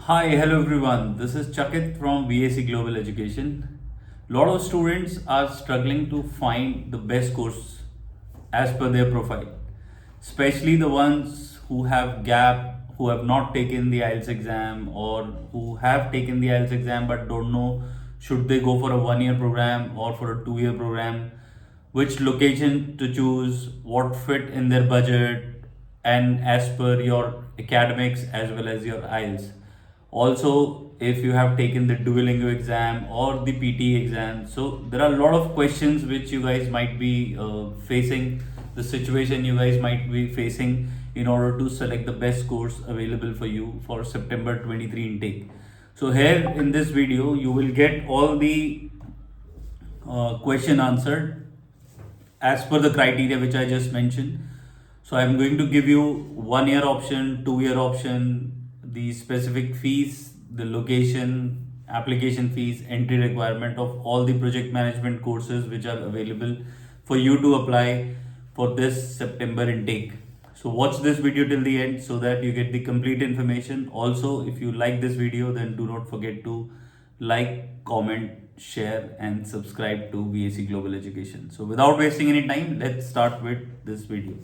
Hi, hello everyone. This is Chakit from VAC Global Education. A lot of students are struggling to find the best course as per their profile, especially the ones who have gap, who have not taken the IELTS exam, or who have taken the IELTS exam but don't know should they go for a 1 year program or for a 2 year program, which location to choose, what fit in their budget, and as per your academics as well as your IELTS. Also, if you have taken the Duolingo exam or the PT exam, so there are a lot of questions which you guys might be facing, the situation you guys might be facing in order to select the best course available for you for September 23 intake. So here in this video, you will get all the question answered as per the criteria which I just mentioned. So I'm going to give you 1 year option, 2 year option, the specific fees, the location, application fees, entry requirement of all the project management courses which are available for you to apply for this September intake. So watch this video till the end so that you get the complete information. Also, if you like this video, then do not forget to like, comment, share and subscribe to VAC Global Education. So without wasting any time, let's start with this video.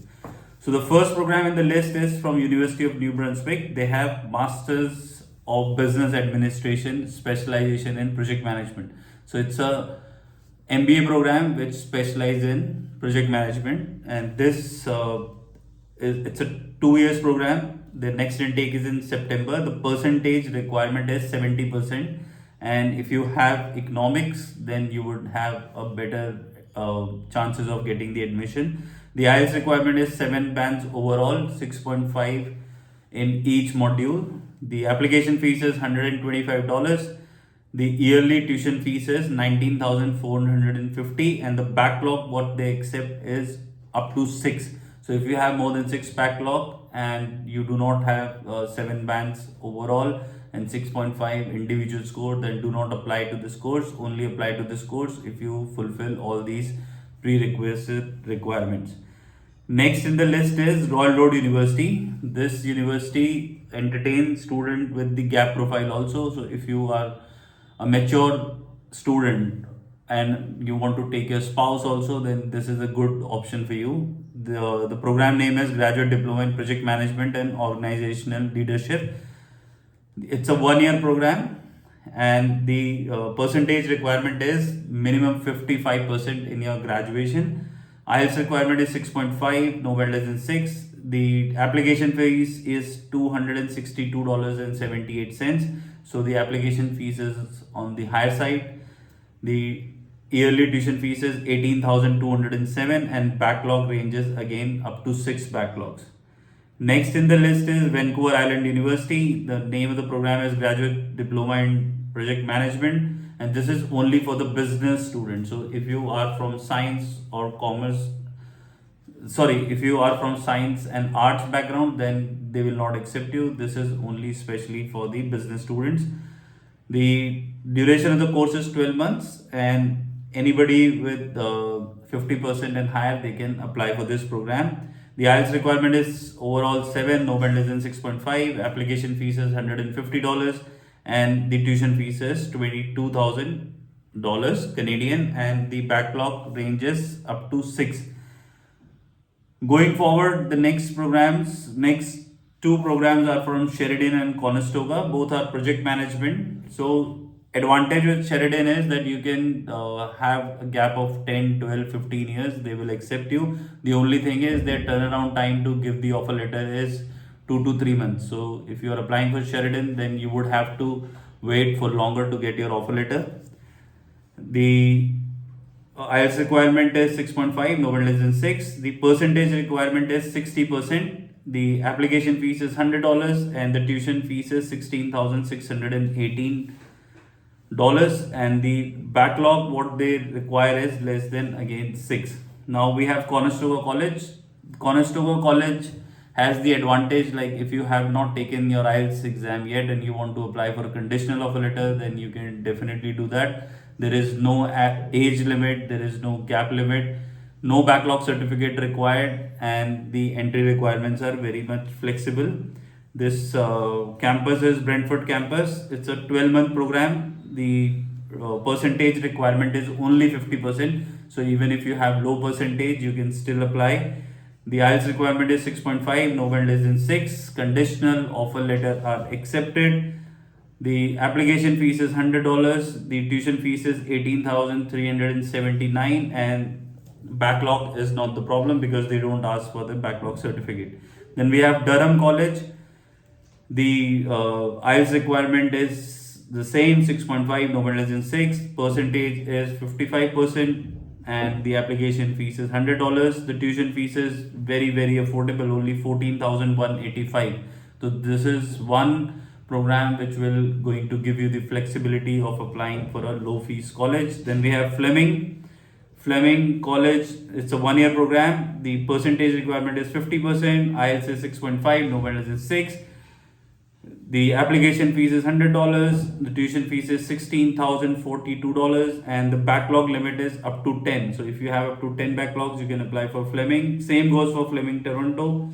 So the first program in the list is from University of New Brunswick. They have Masters of Business Administration, specialization in project management. So it's a MBA program which specializes in project management, and this it's a 2 years program. The next intake is in September. The percentage requirement is 70%, and if you have economics, then you would have a better chances of getting the admission. The IELTS requirement is 7 bands overall, 6.5 in each module. The application fees is $125. The yearly tuition fees is $19,450, and the backlog what they accept is up to 6. So if you have more than 6 backlog and you do not have 7 bands overall and 6.5 individual score, then do not apply to this course. Only apply to this course if you fulfill all these prerequisite requirements. Next in the list is Royal Road University. This university entertains student with the gap profile also. So if you are a mature student and you want to take your spouse also, then this is a good option for you. The program name is Graduate Diploma in Project Management and Organizational Leadership. It's a 1 year program, and the percentage requirement is minimum 55% in your graduation. IELTS requirement is 6.5, no less than 6. The application fees is $262.78. So the application fees is on the higher side. The yearly tuition fees is $18,207, and backlog ranges again up to 6 backlogs. Next in the list is Vancouver Island University. The name of the program is Graduate Diploma in Project Management, and this is only for the business students. So if you are from science or commerce, if you are from science and arts background, then they will not accept you. This is only specially for the business students. The duration of the course is 12 months, and anybody with 50% and higher, they can apply for this program. The IELTS requirement is overall 7, no less than 6.5. Application fees is $150, and the tuition fees is $22,000 Canadian, and the backlog ranges up to 6. Going forward, the next two programs are from Sheridan and Conestoga. Both are project management. So advantage with Sheridan is that you can have a gap of 10, 12, 15 years. They will accept you. The only thing is their turnaround time to give the offer letter is 2 to 3 months. So if you are applying for Sheridan, then you would have to wait for longer to get your offer letter. The IELTS requirement is 6.5, no less than 6. The percentage requirement is 60%. The application fees is $100, and the tuition fees is $16,618. And the backlog what they require is less than again 6. Now we have Conestoga College. Conestoga College has the advantage, like if you have not taken your IELTS exam yet and you want to apply for a conditional offer letter, then you can definitely do that. There is no age limit, there is no gap limit, no backlog certificate required, and the entry requirements are very much flexible. This campus is Brentford campus. It's a 12-month program. The percentage requirement is only 50%. So even if you have low percentage, you can still apply. The IELTS requirement is 6.5, no band less than 6. Conditional offer letter are accepted. The application fees is $100. The tuition fees is 18,379, and backlog is not the problem because they don't ask for the backlog certificate. Then we have Durham College. The IELTS requirement is the same, 6.5, no less than 6. Percentage is 55%, and the application fees is $100. The tuition fees is very affordable, only 14,185. So this is one program which will going to give you the flexibility of applying for a low fees college. Then we have Fleming College. It's a 1-year program. The percentage requirement is 50%. IELTS is 6.5, no less than 6. The application fees is $100. The tuition fees is $16,042, and the backlog limit is up to 10. So if you have up to 10 backlogs, you can apply for Fleming. Same goes for Fleming Toronto.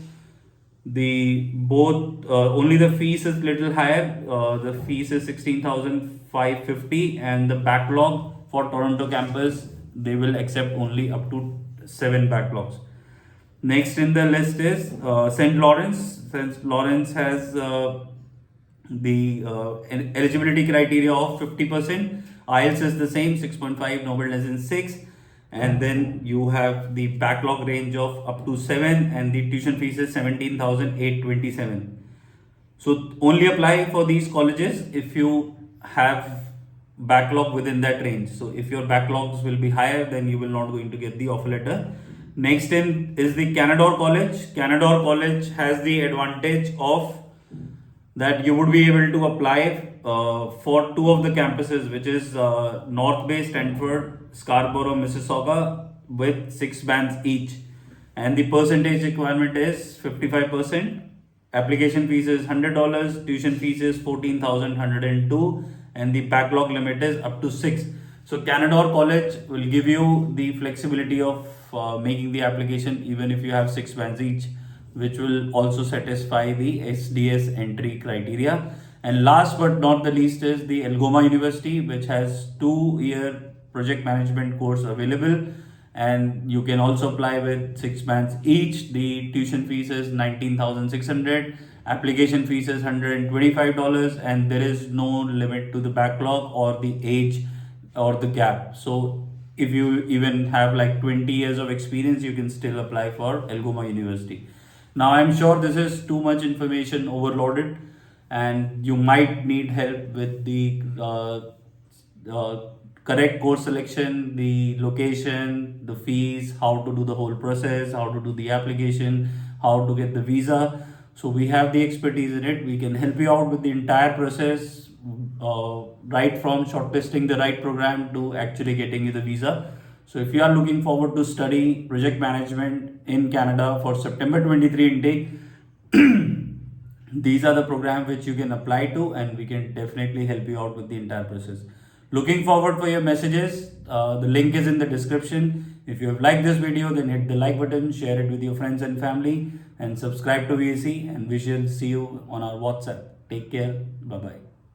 The both only the fees is little higher. The fees is 16,550, and the backlog for Toronto campus, they will accept only up to 7 backlogs. Next in the list is St. Lawrence. St. Lawrence has the eligibility criteria of 50%. IELTS is the same, 6.5, no less than 6. And then you have the backlog range of up to 7, and the tuition fees is 17,827. So only apply for these colleges if you have backlog within that range. So if your backlogs will be higher, then you will not going to get the offer letter. Next in is the Canadore College. Canadore College has the advantage of that you would be able to apply for 2 of the campuses, which is North Bay, Stanford, Scarborough, Mississauga, with 6 bands each. And the percentage requirement is 55%. Application fees is $100. Tuition fees is 14,102, and the backlog limit is up to 6. So Canadore College will give you the flexibility of making the application even if you have 6 bands each, which will also satisfy the SDS entry criteria. And last but not the least is the Algoma University, which has 2-year project management course available, and you can also apply with 6 bands each. The tuition fees is 19,600, application fees is $125, and there is no limit to the backlog or the age or the gap. So if you even have like 20 years of experience, you can still apply for Algoma University. Now I'm sure this is too much information overloaded, and you might need help with the correct course selection, the location, the fees, how to do the whole process, how to do the application, how to get the visa. So we have the expertise in it. We can help you out with the entire process, right from shortlisting the right program to actually getting you the visa. So if you are looking forward to study project management in Canada for September 23 intake, these are the programs which you can apply to, and we can definitely help you out with the entire process. Looking forward for your messages. The link is in the description. If you have liked this video, then hit the like button, share it with your friends and family, and subscribe to VAC, and we shall see you on our WhatsApp. Take care. Bye-bye.